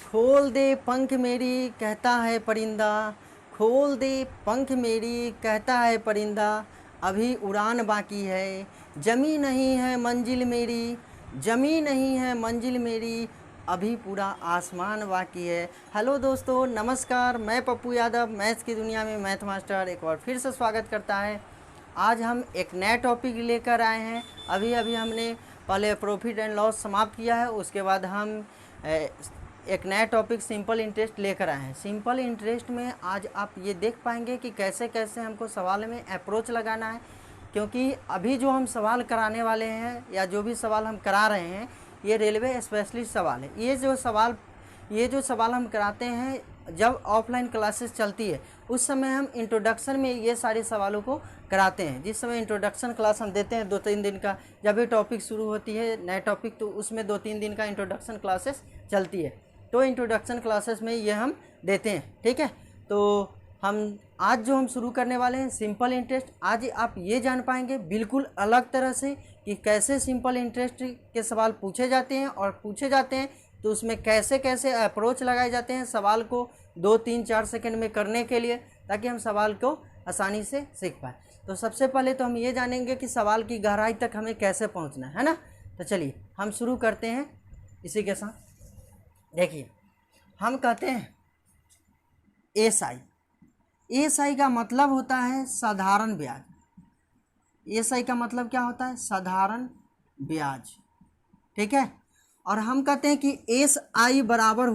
खोल दे पंख मेरी कहता है परिंदा, खोल दे पंख मेरी कहता है परिंदा, अभी उड़ान बाकी है, जमी नहीं है मंजिल मेरी, जमी नहीं है मंजिल मेरी, अभी पूरा आसमान बाकी है। हेलो दोस्तों, नमस्कार। मैं पप्पू यादव मैथ्स की दुनिया में मैथ मास्टर एक बार फिर से स्वागत करता है। आज हम एक नया टॉपिक लेकर आए हैं। अभी अभी हमने पहले प्रॉफिट एंड लॉस समाप्त किया है, उसके बाद हम एक नया टॉपिक सिंपल इंटरेस्ट लेकर आए हैं। सिंपल इंटरेस्ट में आज आप ये देख पाएंगे कि कैसे कैसे हमको सवाल में अप्रोच लगाना है, क्योंकि अभी जो हम सवाल कराने वाले हैं या जो भी सवाल हम करा रहे हैं ये रेलवे स्पेशलिस्ट सवाल है। ये जो सवाल हम कराते हैं जब ऑफलाइन क्लासेस चलती है उस समय हम इंट्रोडक्शन में ये सारे सवालों को कराते हैं। जिस समय इंट्रोडक्शन क्लास हम देते हैं 2-3 दिन का, जब ये टॉपिक शुरू होती है नया टॉपिक तो उसमें 2-3 दिन का इंट्रोडक्शन क्लासेस चलती है, तो इंट्रोडक्शन क्लासेस में ये हम देते हैं। ठीक है, तो आज जो हम शुरू करने वाले हैं सिंपल इंटरेस्ट। आज आप ये जान पाएंगे बिल्कुल अलग तरह से कि कैसे सिंपल इंटरेस्ट के सवाल पूछे जाते हैं, और पूछे जाते हैं तो उसमें कैसे कैसे अप्रोच लगाए जाते हैं सवाल को 2-3-4 सेकंड में करने के लिए, ताकि हम सवाल को आसानी से सीख पाए। तो सबसे पहले तो हम ये जानेंगे कि सवाल की गहराई तक हमें कैसे पहुंचना है ना। तो चलिए हम शुरू करते हैं इसी के साथ। देखिए, हम कहते हैं एसआई का मतलब होता है साधारण ब्याज। एसआई का मतलब क्या होता है? साधारण ब्याज। ठीक है, और हम कहते हैं कि एसआई बराबर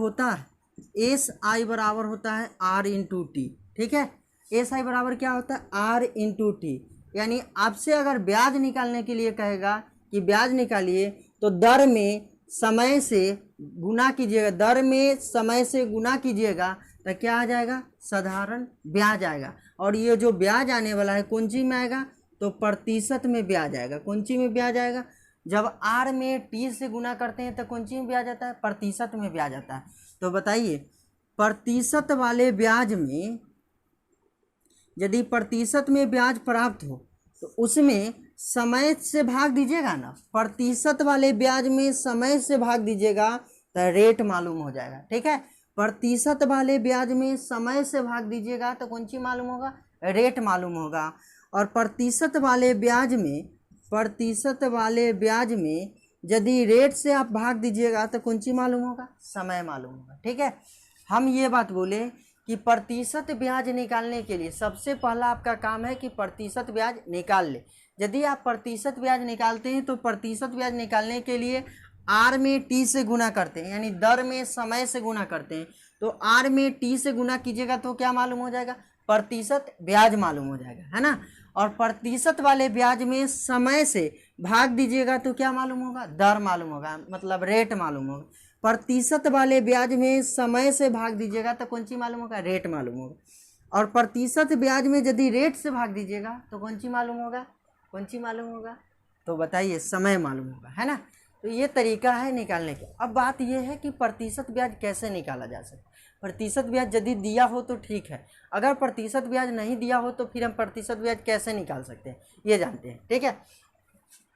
होता है आर इंटू टी। ठीक है, एसआई बराबर क्या होता है? R into T. यानी आपसे अगर ब्याज निकालने के लिए कहेगा कि ब्याज निकालिए तो दर में समय से गुना कीजिएगा, दर में समय से गुना कीजिएगा तो क्या आ जाएगा? साधारण ब्याज आएगा। और ये जो ब्याज आने वाला है कौन सी में आएगा? तो प्रतिशत में ब्याज आएगा। कौन सी में ब्याज आएगा? जब आर में टी से गुना करते हैं तो कौन सी में ब्याज आता है? प्रतिशत में ब्याज आता है। तो बताइए, प्रतिशत वाले ब्याज में यदि प्रतिशत में ब्याज प्राप्त हो तो उसमें समय से भाग दीजिएगा ना। प्रतिशत वाले ब्याज में समय से भाग दीजिएगा तो रेट मालूम हो जाएगा। ठीक है, प्रतिशत वाले ब्याज में समय से भाग दीजिएगा तो कौन सी मालूम होगा? रेट मालूम होगा। और प्रतिशत वाले ब्याज में यदि रेट से आप भाग दीजिएगा तो कौन सी मालूम होगा? समय मालूम होगा। ठीक है, हम ये बात बोले कि प्रतिशत ब्याज निकालने के लिए सबसे पहला आपका काम है कि प्रतिशत ब्याज निकाल ले। यदि आप प्रतिशत ब्याज निकालते हैं तो प्रतिशत ब्याज निकालने के लिए आर में टी से गुना करते हैं, यानी दर में समय से गुना करते हैं। तो आर में टी से गुना कीजिएगा तो क्या मालूम हो जाएगा? प्रतिशत ब्याज मालूम हो जाएगा, है ना। और प्रतिशत वाले ब्याज में समय से भाग दीजिएगा तो क्या मालूम होगा? दर मालूम होगा, मतलब रेट मालूम होगा। प्रतिशत वाले ब्याज में समय से भाग दीजिएगा तो कौन सी मालूम होगा? रेट मालूम होगा। और प्रतिशत ब्याज में यदि रेट से भाग दीजिएगा तो कौन सी मालूम होगा? तो बताइए, समय मालूम होगा, है ना। तो ये तरीका है निकालने का। अब बात ये है कि प्रतिशत ब्याज कैसे निकाला जा सकता है। प्रतिशत ब्याज यदि दिया हो तो ठीक है, अगर प्रतिशत ब्याज नहीं दिया हो तो फिर हम प्रतिशत ब्याज कैसे निकाल सकते हैं ये जानते हैं। ठीक है,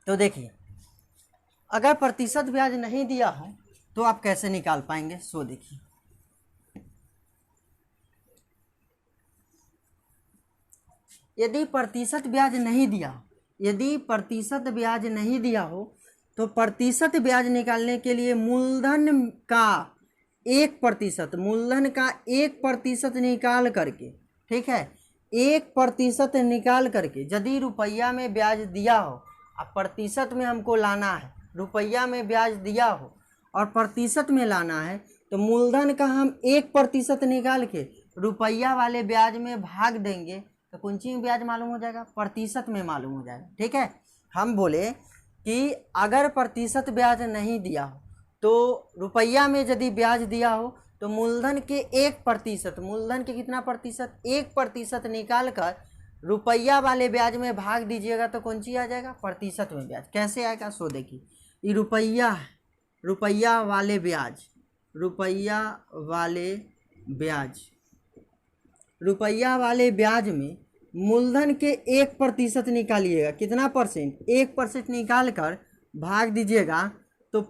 तो देखिए, अगर प्रतिशत ब्याज नहीं दिया हो तो आप कैसे निकाल पाएंगे? सो देखिए, यदि प्रतिशत ब्याज नहीं दिया हो तो प्रतिशत ब्याज निकालने के लिए मूलधन का 1% निकाल करके, ठीक है, 1% निकाल करके, यदि रुपया में ब्याज दिया हो, अब प्रतिशत में हमको लाना है, रुपया में ब्याज दिया हो और प्रतिशत में लाना है, तो मूलधन का हम 1% निकाल के रुपया वाले ब्याज में भाग देंगे तो कौन सी में ब्याज मालूम हो जाएगा? प्रतिशत में मालूम हो जाएगा। ठीक है, हम बोले कि अगर प्रतिशत ब्याज नहीं दिया हो तो रुपया में यदि ब्याज दिया हो तो मूलधन के 1%, मूलधन के कितना प्रतिशत? 1% निकाल कर रुपया वाले ब्याज में भाग दीजिएगा तो कौन सी आ जाएगा? प्रतिशत में ब्याज। कैसे आएगा? सो देखिए, ये रुपया वाले ब्याज में मूलधन के 1% निकालिएगा। कितना परसेंट? 1% निकाल कर भाग दीजिएगा तो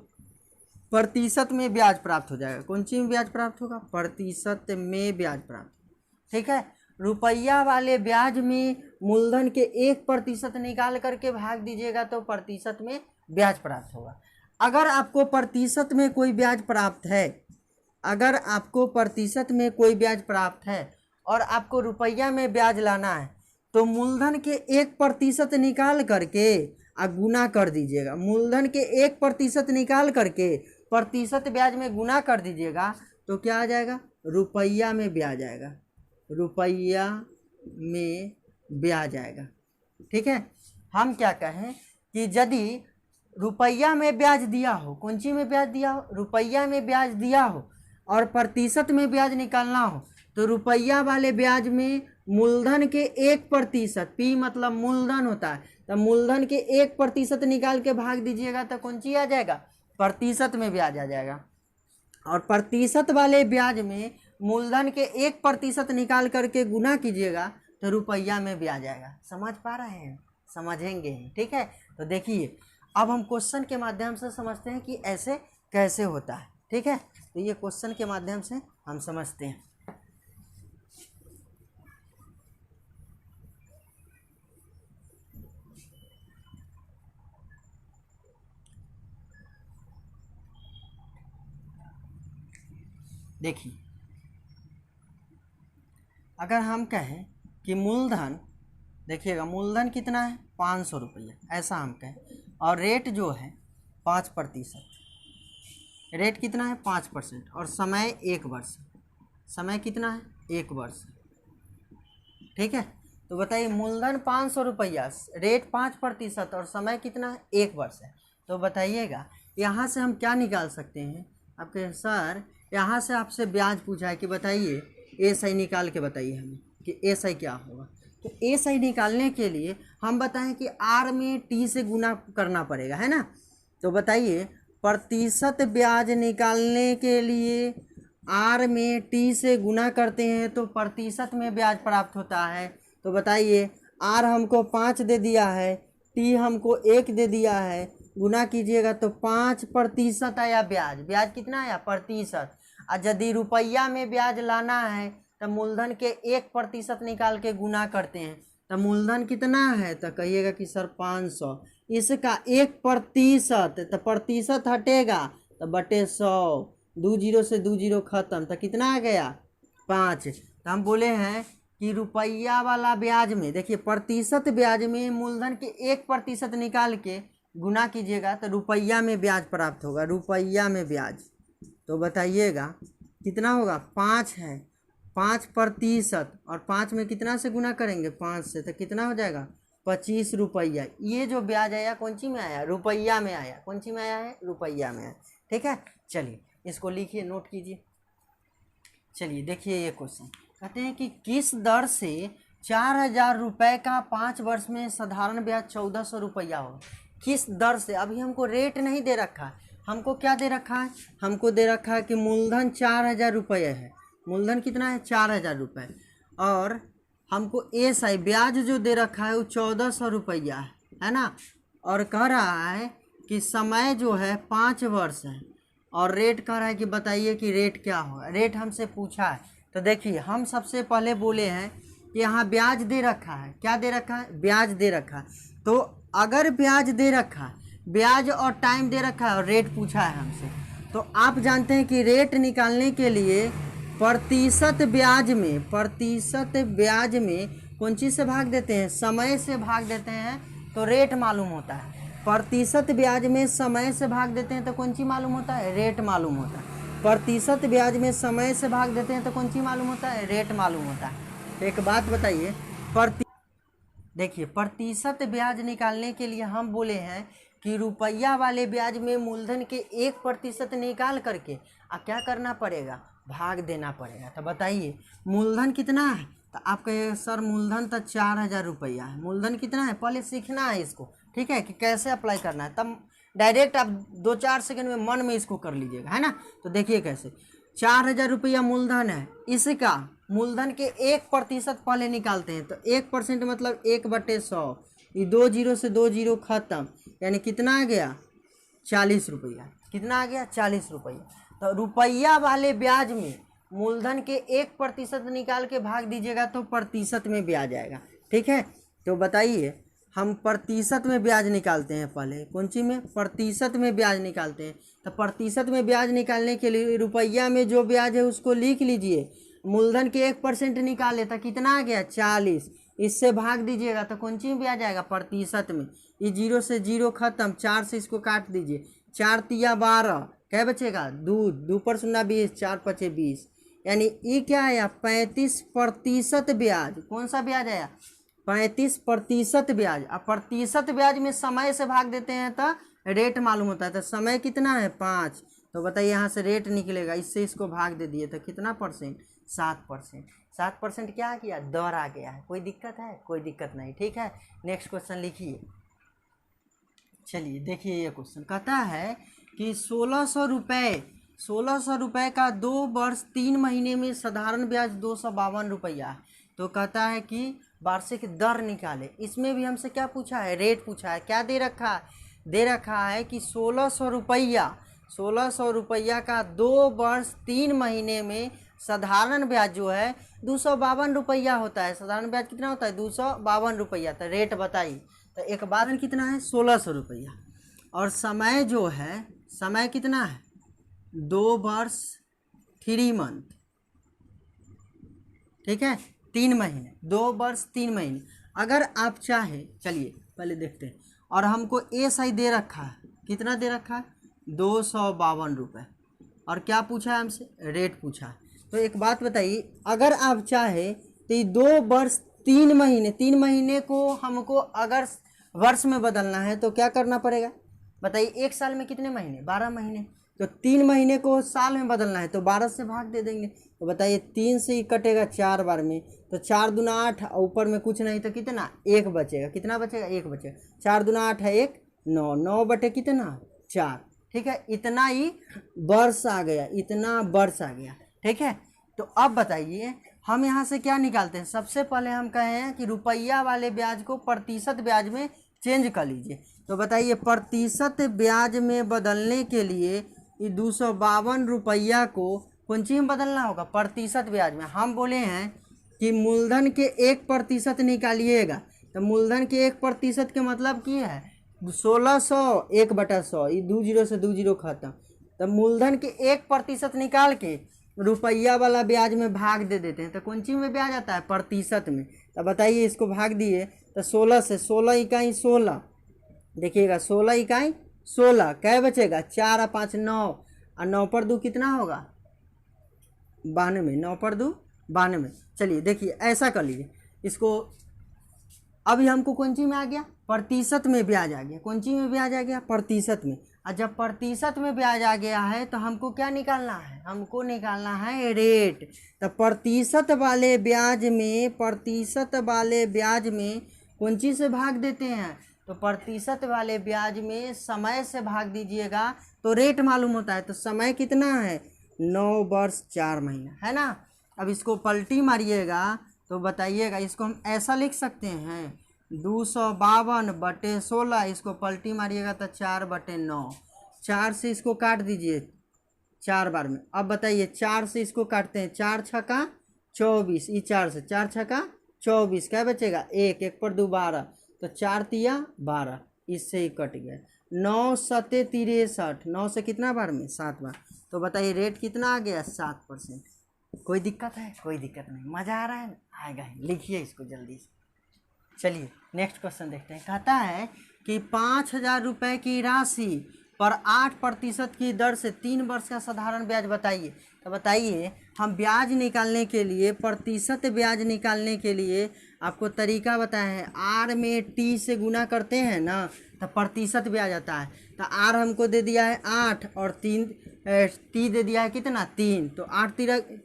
प्रतिशत में ब्याज प्राप्त हो जाएगा। कौन सी में ब्याज प्राप्त होगा? प्रतिशत में ब्याज प्राप्त। ठीक है, रुपया वाले ब्याज में मूलधन के 1% निकाल करके भाग दीजिएगा तो प्रतिशत में ब्याज प्राप्त होगा। अगर आपको प्रतिशत में कोई ब्याज प्राप्त है, अगर आपको प्रतिशत में कोई ब्याज प्राप्त है और आपको रुपया में ब्याज लाना है तो मूलधन के 1% निकाल करके गुना कर दीजिएगा। मूलधन के 1% निकाल करके प्रतिशत ब्याज में गुना कर दीजिएगा तो क्या आ जाएगा? रुपया में ब्याज आएगा, रुपया में ब्याज आएगा। ठीक है, हम क्या कहें कि यदि रुपया में ब्याज दिया हो, कौन सी में ब्याज दिया हो? रुपया में ब्याज दिया हो और प्रतिशत में ब्याज निकालना हो तो रुपया वाले ब्याज में मूलधन के 1%, पी मतलब मूलधन होता है, तो मूलधन के 1% निकाल के भाग दीजिएगा तो कौन सी आ जाएगा? प्रतिशत में ब्याज आ जाएगा। और प्रतिशत वाले ब्याज में मूलधन के 1% निकाल करके गुना कीजिएगा तो रुपया में ब्याज आएगा। समझ पा रहे हैं? समझेंगे। ठीक है, तो देखिए अब हम क्वेश्चन के माध्यम से समझते हैं कि ऐसे कैसे होता है। ठीक है, तो ये क्वेश्चन के माध्यम से हम समझते हैं। देखिए, अगर हम कहें कि मूलधन, देखिएगा मूलधन कितना है? 500 रुपया, ऐसा हम कहें, और रेट जो है 5%। रेट कितना है? 5%, और समय 1 वर्ष। समय कितना है? 1 वर्ष। ठीक है, तो बताइए मूलधन 500 रुपया, रेट 5% और समय कितना है? 1 वर्ष है। तो बताइएगा यहाँ से हम क्या निकाल सकते हैं? आपके सर यहाँ से आपसे ब्याज पूछा है कि बताइए एसआई निकाल के बताइए हमें कि एसआई क्या होगा। तो एसआई निकालने के लिए हम बताएं कि आर में टी से गुना करना पड़ेगा, है ना। तो बताइए प्रतिशत ब्याज निकालने के लिए आर में टी से गुना करते हैं तो प्रतिशत में ब्याज प्राप्त होता है। तो बताइए आर हमको 5 दे दिया है, टी हमको 1 दे दिया है, गुना कीजिएगा तो 5% आया ब्याज। ब्याज कितना आया? प्रतिशत। और यदि रुपया में ब्याज लाना है तो मूलधन के 1% निकाल के गुना करते हैं तो मूलधन कितना है? तो कहिएगा कि सर 500, इसका 1%, तो प्रतिशत हटेगा तो बटे 100, 2 जीरो से 2 जीरो खत्म, तो कितना आ गया? 5। तो हम बोले हैं कि रुपया वाला ब्याज में, देखिए प्रतिशत ब्याज में मूलधन के 1% निकाल के गुना कीजिएगा तो रुपया में ब्याज प्राप्त होगा, रुपया में ब्याज। तो बताइएगा कितना होगा? 5 है, 5% और 5 में कितना से गुना करेंगे? 5 से, तो कितना हो जाएगा? 25 रुपया। ये जो ब्याज आया कौन सी में आया? रुपया में आया। कौन सी में आया है? रुपया में आया। ठीक है, चलिए इसको लिखिए, नोट कीजिए। चलिए देखिए ये क्वेश्चन कहते हैं कि किस दर से 4000 रुपये का 5 वर्ष में साधारण ब्याज 1400 रुपया हो। किस दर से? अभी हमको रेट नहीं दे रखा है, हमको क्या दे रखा है? हमको दे रखा है कि मूलधन 4000 रुपये है। मूलधन कितना है? 4000 रुपये। और हमको एसआई ब्याज जो दे रखा है वो 1400 रुपया है ना। और कह रहा है कि समय जो है 5 वर्ष है और रेट कह रहा है कि बताइए कि रेट क्या होगा। रेट हमसे पूछा है तो देखिए हम सबसे पहले बोले हैं कि यहाँ ब्याज दे रखा है। क्या दे रखा है? ब्याज दे रखा है। तो अगर ब्याज दे रखा है, ब्याज और टाइम दे रखा है और रेट पूछा है हमसे, तो आप जानते हैं कि रेट निकालने के लिए प्रतिशत ब्याज में कौन चीज़ से भाग देते हैं? समय से भाग देते हैं तो रेट मालूम होता है। प्रतिशत ब्याज में समय से भाग देते हैं तो कौन सी मालूम होता है? रेट मालूम होता है। प्रतिशत ब्याज में समय से भाग देते हैं तो कौन सी मालूम होता है? रेट मालूम होता है। एक बात बताइए, देखिए प्रतिशत ब्याज निकालने के लिए हम बोले हैं कि रुपया वाले ब्याज में मूलधन के 1% निकाल करके क्या करना पड़ेगा? भाग देना पड़ेगा। तो बताइए मूलधन कितना है? तो आप कहिए सर मूलधन तो 4000 रुपया है। मूलधन कितना है? पहले सीखना है इसको, ठीक है, कि कैसे अप्लाई करना है, तब डायरेक्ट आप 2-4 सेकंड में मन में इसको कर लीजिएगा, है ना। तो देखिए कैसे 4000 रुपया मूलधन है, इसका मूलधन के 1% पहले निकालते हैं। तो 1% मतलब 1/100, ये 2 जीरो से 2 जीरो खत्म, यानी कितना आ गया? 40 रुपया। कितना आ गया 40 रुपया। तो रुपया वाले ब्याज में मूलधन के 1% निकाल के भाग दीजिएगा तो प्रतिशत में ब्याज आएगा। ठीक है, तो बताइए हम प्रतिशत में ब्याज निकालते हैं, पहले कौन सी में, प्रतिशत में ब्याज निकालते हैं। तो प्रतिशत में ब्याज निकालने के लिए रुपया में जो ब्याज है उसको लिख लीजिए, मूलधन के 1% निकाले तो कितना आ गया 40, इससे भाग दीजिएगा तो कौन सी में ब्याज आएगा, प्रतिशत में। ये 0 से 0 खत्म, 4 से इसको काट दीजिए, 4 तिया 12, क्या बचेगा 2, 2 पर 0 20, 4 पचे 20, यानी ये क्या आया 35% ब्याज। कौन सा ब्याज आया 35% ब्याज। अब प्रतिशत ब्याज में समय से भाग देते हैं तो रेट मालूम होता है, तो समय कितना है 5, तो बताइए यहाँ से रेट निकलेगा, इससे इसको भाग दे दिए तो कितना परसेंट 7%। 7% क्या आ गया, दर आ गया है। कोई दिक्कत है, कोई दिक्कत नहीं। ठीक है, नेक्स्ट क्वेश्चन लिखिए। चलिए देखिए ये क्वेश्चन कहता है कि 1600 रुपये का 2 वर्ष 3 महीने में साधारण ब्याज 252 रुपया है। तो कहता है कि वार्षिक दर निकाले। इसमें भी हमसे क्या पूछा है, रेट पूछा है। क्या दे रखा है, दे रखा है कि 1600 रुपया का 2 वर्ष 3 महीने में साधारण ब्याज जो है 252 रुपया होता है। साधारण ब्याज कितना होता है 252 रुपया। तो रेट बताइए, तो एक बार कितना है 1600 रुपया, और समय जो है, समय कितना है 2 वर्ष 3 मंथ। ठीक है, 3 महीने, 2 वर्ष 3 महीने। अगर आप चाहे, चलिए पहले देखते हैं, और हमको SI दे रखा है, कितना दे रखा है 252 रुपये, और क्या पूछा है हमसे, रेट पूछा है। तो एक बात बताइए, अगर आप चाहे तो ये 2 वर्ष 3 महीने, 3 महीने को हमको अगर वर्ष में बदलना है तो क्या करना पड़ेगा बताइए। एक साल में कितने महीने, 12 महीने, तो 3 महीने को साल में बदलना है तो 12 से भाग दे देंगे। तो बताइए 3 से ही कटेगा 4 बार में, तो 4 दूना 8, ऊपर में कुछ नहीं तो कितना 1 बचेगा, कितना बचेगा 1 बचेगा। 4 दूना 8 है 1, 9, 9 बटे कितना 4। ठीक है, इतना ही वर्ष आ गया, इतना वर्ष आ गया। ठीक है, तो अब बताइए हम यहाँ से क्या निकालते हैं। सबसे पहले हम कहे हैं कि रुपया वाले ब्याज को प्रतिशत ब्याज में चेंज कर लीजिए। तो बताइए प्रतिशत ब्याज में बदलने के लिए ये 252 रुपया को कौन चीज में बदलना होगा, प्रतिशत ब्याज में। हम बोले हैं कि मूलधन के 1% निकालिएगा, तो मूलधन के 1% के मतलब की है 1600, 1/100, ये 2 0 से 2 0 खत्म। तो मूलधन के 1% निकाल के रुपया वाला ब्याज में भाग दे देते हैं, तो कौन चीज में ब्याज आता है, प्रतिशत में। तो बताइए इसको भाग दिए तो 16 से 16 इकाई 16, देखिएगा 16 इकाई 16, क्या बचेगा 4 और 5 9, और 9 पर 2 कितना होगा 92, 9 पर 2 92। चलिए देखिए ऐसा कर लीजिए इसको। अभी हमको कौन सी में आ गया, प्रतिशत में ब्याज आ गया। कौन सी में ब्याज आ गया, प्रतिशत में। और जब प्रतिशत में ब्याज आ गया है तो हमको क्या निकालना है, हमको निकालना है रेट। तो प्रतिशत वाले ब्याज में, प्रतिशत वाले ब्याज में कौन चीज़ से भाग देते हैं, तो प्रतिशत वाले ब्याज में समय से भाग दीजिएगा तो रेट मालूम होता है। तो समय कितना है 9 वर्ष 4 महीना, है ना। अब इसको पलटी मारिएगा तो बताइएगा, इसको हम ऐसा लिख सकते हैं 252 बटे 16, इसको पलटी मारिएगा तो 4/9। 4 से इसको काट दीजिए 4 बार में। अब बताइए 4 से इसको काटते हैं, 4 छक्का 24, ये 4 से 4 छक्का 24, क्या बचेगा 1, 1 पर 2 12, तो 4 तिया 12, इससे ही कट गया। 9 सते 63, 9 से कितना बार में 7 बार। तो बताइए रेट कितना आ गया 7%। कोई दिक्कत है, कोई दिक्कत नहीं, मज़ा आ रहा है ना, आएगा ही। लिखिए इसको जल्दी से। चलिए नेक्स्ट क्वेश्चन देखते हैं। कहता है कि 5000 रुपये की राशि पर 8% की दर से 3 वर्ष का साधारण ब्याज बताइए। तो बताइए हम ब्याज निकालने के लिए, प्रतिशत ब्याज निकालने के लिए आपको तरीका बताए हैं। आर में टी से गुना करते हैं ना तो प्रतिशत ब्याज आता है। तो आर हमको दे दिया है 8 और 3 टी दे दिया है कितना 3, तो 8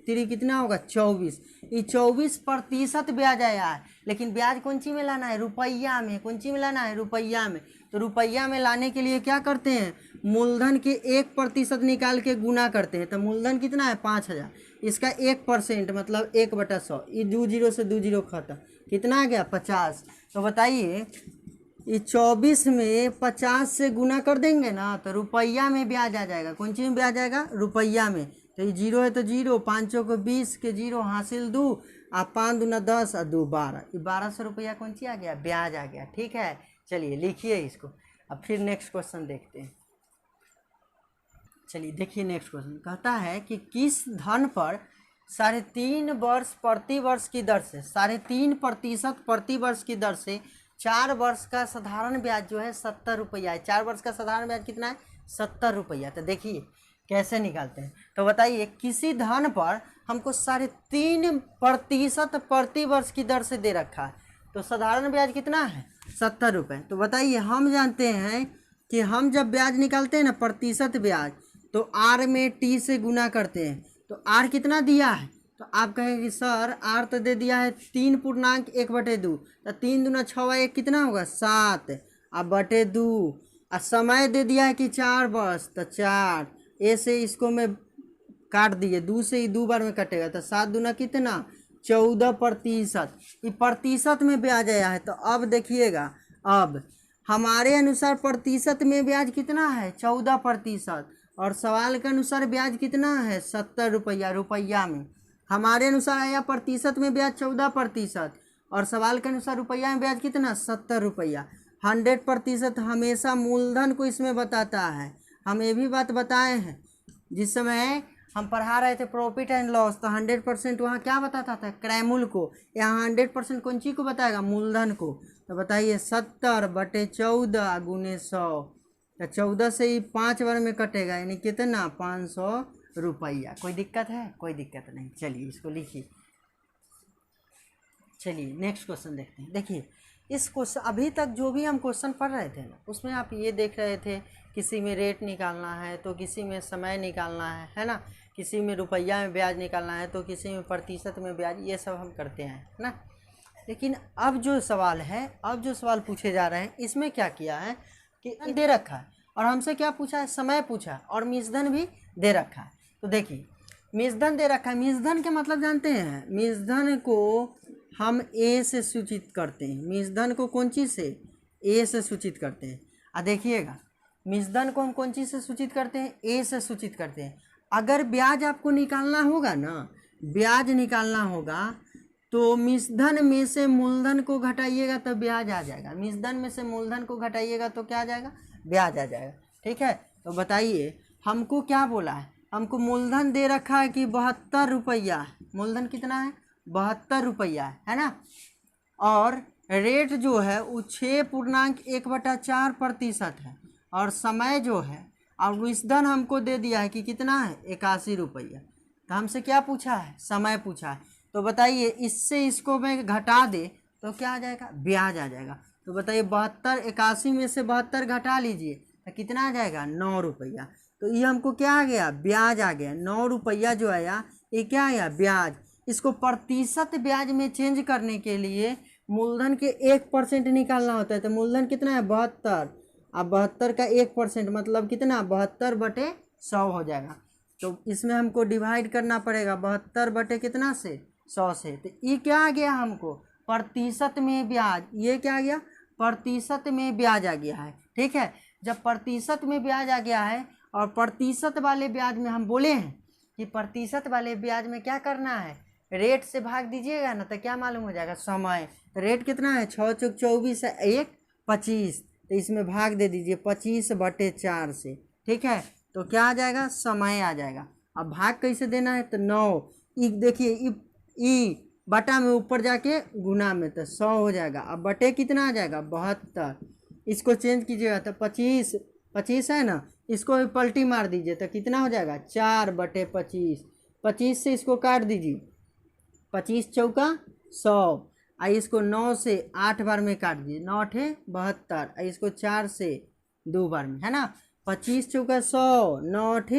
3 कितना होगा 24। ये 24% ब्याज आया है। लेकिन ब्याज कौन सी में लाना है, रुपया में। कौन सी में लाना है, रुपया में। तो रुपया में लाने के लिए क्या करते हैं, मूलधन के 1% निकाल के गुना करते हैं। तो मूलधन कितना है 5000, इसका 1% मतलब 1/100, ये 2 0 से 2 0 खत्म, कितना आ गया 50। तो बताइए ये 24 में 50 से गुना कर देंगे ना तो रुपया में ब्याज आ जाएगा। कौन चीज़ में ब्याज आएगा? रुपया में। तो ये 0 है तो 0, 5 को 20 के 0 हासिल 2, आप 5 दूना 10 और 2 12, ये 1200 रुपया कौन चीज़ आ गया? ब्याज आ गया। ठीक है, चलिए लिखिए इसको। अब फिर नेक्स्ट क्वेश्चन देखते हैं। चलिए देखिए नेक्स्ट क्वेश्चन कहता है कि किस धन पर 3.5 वर्ष प्रति वर्ष की दर से 3.5% प्रति वर्ष की दर से 4 वर्ष का साधारण ब्याज जो है 70 रुपया है। 4 वर्ष का साधारण ब्याज कितना है? 70 रुपया। तो देखिए कैसे निकालते हैं। तो बताइए किसी धन पर हमको 3.5% प्रति वर्ष की दर से दे रखा है, तो साधारण ब्याज कितना है? 70 रुपये। तो बताइए हम जानते हैं कि हम जब ब्याज निकालते हैं ना प्रतिशत ब्याज, तो आर में टी से गुना करते हैं। तो आर कितना दिया है? तो आप कहेंगे कि सर आर तो दे दिया है 3.1/2, तो 3 दूना 6 1 कितना होगा? 7, अब बटे 2, और समय दे दिया है कि 4 वर्ष, तो 4, ए से इसको मैं काट दिए, 2 से ही 2 बार में कटेगा, तो 7 दूना कितना? 14%। ये प्रतिशत में ब्याज आया है। तो अब देखिएगा, अब हमारे अनुसार प्रतिशत में ब्याज कितना है? 14%, और सवाल के अनुसार ब्याज कितना है? 70 रुपया, रुपया में। हमारे अनुसार आया प्रतिशत में ब्याज 14%, और सवाल के अनुसार रुपया में ब्याज कितना? 70 रुपया। 100% हमेशा मूलधन को इसमें बताता है। हम ये भी बात बताए हैं जिस समय हम पढ़ा रहे थे प्रॉफिट एंड लॉस, तो 100% वहाँ क्या बताता था? क्रयमूल्य को। यहाँ 100% कौन चीज़ को बताएगा? मूलधन को। तो बताइए 70/14 गुने 100, तो 14 से ही 5 बार में कटेगा, यानी कितना? 500 रुपया। कोई दिक्कत है? कोई दिक्कत नहीं। चलिए इसको लिखिए। चलिए नेक्स्ट क्वेश्चन देखते हैं। देखिए इस क्वेश्चन, अभी तक जो भी हम क्वेश्चन पढ़ रहे थे ना, उसमें आप ये देख रहे थे किसी में रेट निकालना है, तो किसी में समय निकालना है ना, किसी में रुपया में ब्याज निकालना है, तो किसी में प्रतिशत में ब्याज, ये सब हम करते हैं, है ना। लेकिन अब जो सवाल है, अब जो सवाल पूछे जा रहे हैं, इसमें क्या किया है कि दे रखा है और हमसे क्या पूछा है? समय पूछा, और मीजधन भी दे रखा है। तो देखिए मीजधन दे रखा है। मीजधन के मतलब जानते हैं? मीजधन को हम ए से सूचित करते हैं। मीजधन को कौन चीज़ से? ए से सूचित करते हैं। देखिएगा मीजधन को हम कौन चीज़ से सूचित करते हैं? ए से सूचित करते हैं। अगर ब्याज आपको निकालना होगा ना, ब्याज निकालना होगा, तो मीजधन में से मूलधन को घटाइएगा तो ब्याज आ जाएगा। मीजधन में से मूलधन को घटाइएगा तो क्या आ जाएगा? ब्याज आ जाएगा। ठीक है, तो बताइए हमको क्या बोला है? हमको मूलधन दे रखा है कि 72 रुपया। मूलधन कितना है? 72 रुपया है ना। और रेट जो है वो 6.1/4% है, और समय जो है, और मीजधन हमको दे दिया है कि कितना है? 81 रुपया। तो हमसे क्या पूछा है? समय पूछा है। तो बताइए इससे इसको मैं घटा दे तो क्या आ जाएगा? ब्याज आ जाएगा। तो बताइए 72, 81 में से 72 घटा लीजिए तो कितना आ जाएगा? 9 रुपया। तो ये हमको क्या आ गया? ब्याज आ गया। 9 रुपया जो आया, ये क्या आया? ब्याज। इसको प्रतिशत ब्याज में चेंज करने के लिए मूलधन के 1% निकालना होता है। तो मूलधन कितना है? 72। अब 72 का 1% मतलब कितना? 72/100 हो जाएगा। तो इसमें हमको डिवाइड करना पड़ेगा 72 बटे कितना से? 100 से। तो ये क्या आ गया हमको? प्रतिशत में ब्याज। ये क्या आ गया? प्रतिशत में ब्याज आ गया है। ठीक है, जब प्रतिशत में ब्याज आ गया है, और प्रतिशत वाले ब्याज में हम बोले हैं कि प्रतिशत वाले ब्याज में क्या करना है? रेट से भाग दीजिएगा ना, तो क्या मालूम हो जाएगा? समय। तो रेट कितना है? 6 चौक 24 है, 1 25, तो इसमें भाग दे दीजिए 25/4 से। ठीक है, तो क्या आ जाएगा? समय आ जाएगा। अब भाग कैसे देना है? तो 9, देखिए ई बटा में ऊपर जाके गुना में, तो 100 हो जाएगा। अब बटे कितना आ जाएगा? 72। इसको चेंज कीजिएगा तो 25 है ना, इसको भी पलटी मार दीजिए तो कितना हो जाएगा? 4/25। 25 से इसको काट दीजिए, 25 चौका 100। इसको 9 से 8 बार में काट दीजिए, 9 8 72। इसको 4 से 2 बार में, है ना। 25 चौका 100, 9 8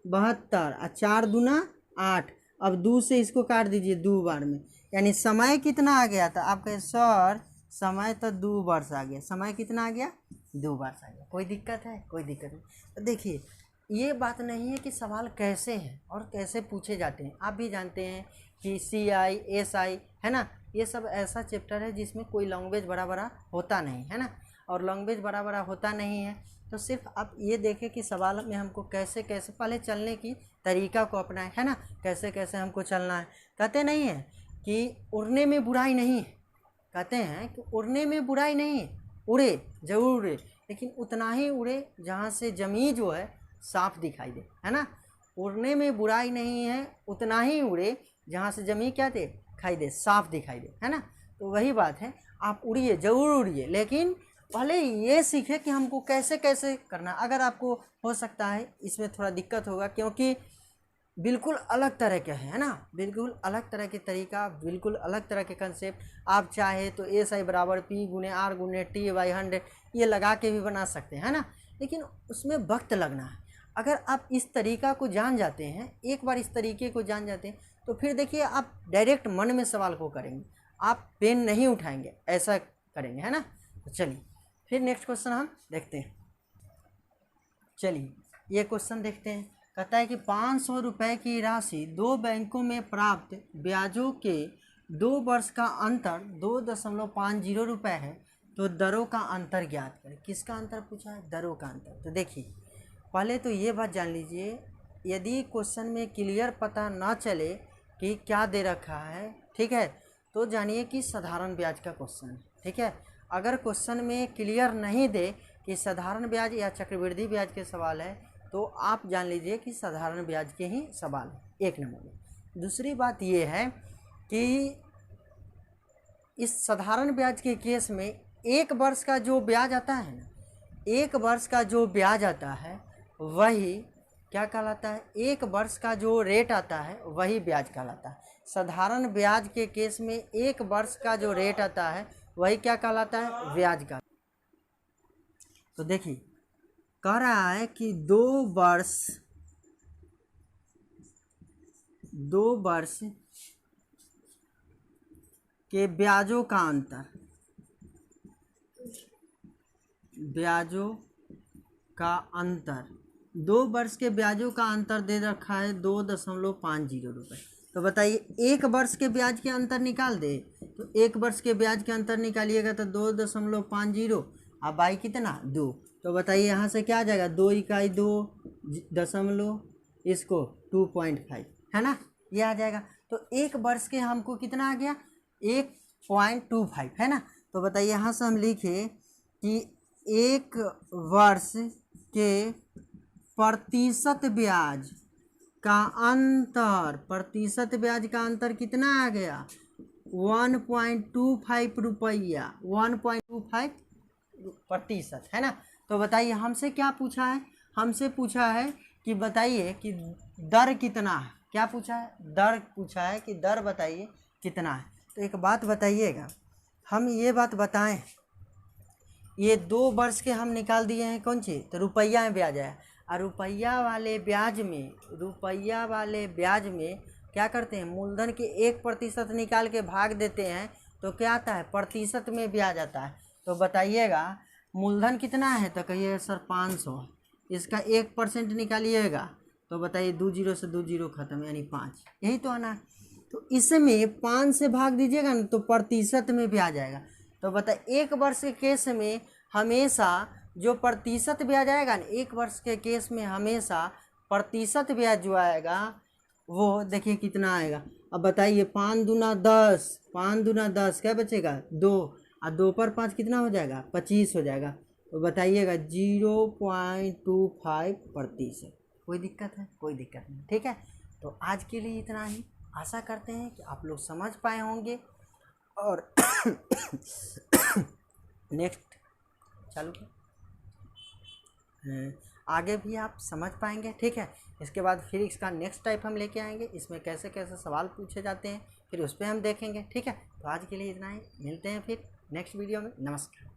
72, 4 दूना 8। अब 2 से इसको काट दीजिए 2 बार में, यानी समय कितना आ गया था? आप कहे सर समय तो 2 वर्ष आ गया। समय कितना आ गया? 2 वर्ष आ गया। कोई दिक्कत है? कोई दिक्कत नहीं। तो देखिए ये बात नहीं है कि सवाल कैसे हैं और कैसे पूछे जाते हैं। आप भी जानते हैं कि CI SI है ना, ये सब ऐसा चैप्टर है जिसमें कोई लैंग्वेज बड़ा बड़ा होता नहीं है ना। और लैंग्वेज बड़ा बड़ा होता नहीं है। तो सिर्फ आप ये देखें कि सवाल में हमको कैसे कैसे पहले चलने की तरीका को अपनाएं, है ना, कैसे कैसे हमको चलना है। कहते नहीं है कि उड़ने में बुराई नहीं है, कहते हैं कि उड़ने में बुराई नहीं है, उड़े जरूर उड़े, लेकिन उतना ही उड़े जहाँ से ज़मीन जो है साफ दिखाई दे, है ना। उड़ने में बुराई नहीं है, उतना ही उड़े जहाँ से ज़मीन क्या दे, दिखाई दे, साफ दिखाई दे, है ना। तो वही बात है, आप उड़िए जरूर उड़िए, लेकिन पहले ये सीखे कि हमको कैसे कैसे करना। अगर आपको हो सकता है इसमें थोड़ा दिक्कत होगा, क्योंकि बिल्कुल अलग तरह के है ना, बिल्कुल अलग तरह के तरीका, बिल्कुल अलग तरह के कंसेप्ट। आप चाहे तो SI बराबर P गुने R गुने T/100 ये लगा के भी बना सकते हैं, है ना, लेकिन उसमें वक्त लगना है। अगर आप इस तरीका को जान जाते हैं, एक बार इस तरीके को जान जाते हैं, तो फिर देखिए आप डायरेक्ट मन में सवाल को करेंगे, आप पेन नहीं उठाएंगे, ऐसा करेंगे, है ना। तो चलिए फिर नेक्स्ट क्वेश्चन हम देखते हैं। चलिए ये क्वेश्चन देखते हैं। कहता है कि 500 रुपये की राशि 2 बैंकों में प्राप्त ब्याजों के 2 वर्ष का अंतर 2.50 रुपये है, तो दरों का अंतर ज्ञात करें। किसका अंतर पूछा है? दरों का अंतर। तो देखिए पहले तो ये बात जान लीजिए, यदि क्वेश्चन में क्लियर पता ना चले कि क्या दे रखा है, ठीक है, तो जानिए कि साधारण ब्याज का क्वेश्चन है, ठीक है। अगर क्वेश्चन में क्लियर नहीं दे कि साधारण ब्याज या चक्रवृद्धि ब्याज के सवाल है, तो आप जान लीजिए कि साधारण ब्याज के ही सवाल है, 1 नंबर में। दूसरी बात ये है कि इस साधारण ब्याज के केस में 1 वर्ष का जो ब्याज आता है ना, 1 वर्ष का जो ब्याज आता है वही क्या कहलाता है? 1 वर्ष का जो रेट आता है वही ब्याज कहलाता है। साधारण ब्याज के केस में 1 वर्ष का जो रेट आता है वही क्या कहलाता है? ब्याज का। तो देखिए कह रहा है कि 2 वर्ष के ब्याजों का अंतर, ब्याजों का अंतर, 2 वर्ष के ब्याजों का अंतर दे रखा है 2.50 रुपये। तो बताइए 1 वर्ष के ब्याज के अंतर निकाल दे, तो 1 वर्ष के ब्याज के अंतर निकालिएगा तो 2.50 अब बाई कितना 2। तो बताइए यहाँ से क्या आ जाएगा? 2 इकाई 2 दशमलव इसको 2.5, है ना, ये आ जाएगा। तो 1 वर्ष के हमको कितना आ गया? 1.25, है ना। तो बताइए यहाँ से हम लिखे कि 1 वर्ष के प्रतिशत ब्याज का अंतर, प्रतिशत ब्याज का अंतर कितना आ गया? 1.25 रुपया, 1.25%, है ना। तो बताइए हमसे क्या पूछा है? हमसे पूछा है कि बताइए कि दर कितना है। क्या पूछा है? दर पूछा है कि दर बताइए कितना है। तो एक बात बताइएगा, हम ये बात बताएं, ये 2 वर्ष के हम निकाल दिए हैं कौन सी? तो रुपया में ब्याज है, और रुपया वाले ब्याज में क्या करते हैं? मूलधन के 1% निकाल के भाग देते हैं, तो क्या आता है? प्रतिशत में ब्याज आता है। तो बताइएगा मूलधन कितना है? तो कहिए सर 500, इसका 1% निकालिएगा तो बताइए 2 जीरो से 2 जीरो खत्म, यानी 5, यही तो आना है। तो इसमें 5 से भाग दीजिएगा ना तो प्रतिशत में ब्याज आएगा। तो बताइए 1 वर्ष के केस में हमेशा जो प्रतिशत ब्याज आएगा ना, 1 वर्ष के केस में हमेशा प्रतिशत ब्याज जो आएगा वो देखिए कितना आएगा। अब बताइए 5 दूना 10, 5 दूना 10 क्या बचेगा? 2, और 2 पर 5 कितना हो जाएगा? 25 हो जाएगा। तो बताइएगा 0.25%। कोई दिक्कत है? कोई दिक्कत नहीं, ठीक है। तो आज के लिए इतना ही। आशा करते हैं कि आप लोग समझ पाए होंगे, और नेक्स्ट चालू आगे भी आप समझ पाएंगे, ठीक है। इसके बाद फिर इसका नेक्स्ट टाइप हम लेके आएंगे, इसमें कैसे कैसे सवाल पूछे जाते हैं, फिर उस पर हम देखेंगे, ठीक है। तो आज के लिए इतना ही, मिलते हैं फिर नेक्स्ट वीडियो में। नमस्कार।